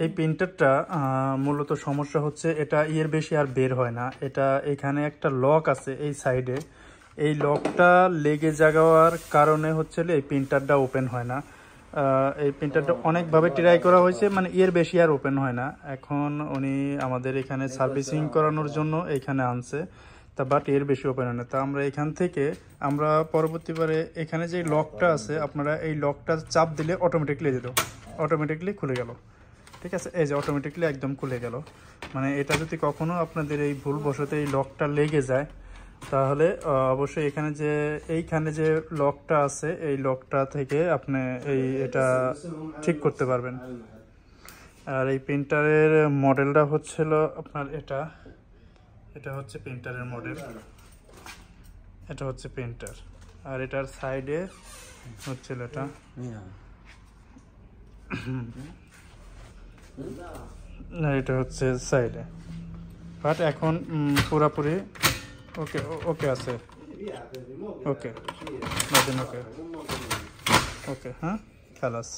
এই প্রিন্টারটা মূলত সমস্যা হচ্ছে এটা এর বেশি আর বের হয় না। এটা এখানে একটা লক আছে এই সাইডে, এই লকটা লেগে যাওয়ার কারণে হচ্ছে এই প্রিন্টারটা ওপেন হয় না। এই প্রিন্টারটা অনেকভাবে ট্রাই করা হয়েছে, মানে এর বেশি আর ওপেন হয় না। এখন উনি আমাদের এখানে সার্ভিসিং করানোর জন্য এইখানে আনছে, তা বাট এর বেশি ওপেন হয় না। তা আমরা এখান থেকে আমরা পরবর্তীবারে এখানে যে লকটা আছে, আপনারা এই লকটা চাপ দিলে অটোমেটিকলি খুলে গেল। ঠিক আছে, এই যে অটোমেটিকলি একদম খুলে গেল। মানে এটা যদি কখনো আপনাদের এই ভুলবশত এই লকটা লেগে যায়, তাহলে অবশ্যই এখানে যে এইখানে যে লকটা আছে এই লকটা থেকে আপনি এটা ঠিক করতে পারবেন। আর এই প্রিন্টারের মডেলটা হচ্ছিল আপনার এটা হচ্ছে প্রিন্টারের মডেল, এটা হচ্ছে প্রিন্টার। আর এটার সাইডে হচ্ছিল এটা, এটা হচ্ছে সাইডে। বাট এখন পুরাপুরি ওকে ওকে আছে, ওকে ওকে ওকে, হ্যাঁ খালাস।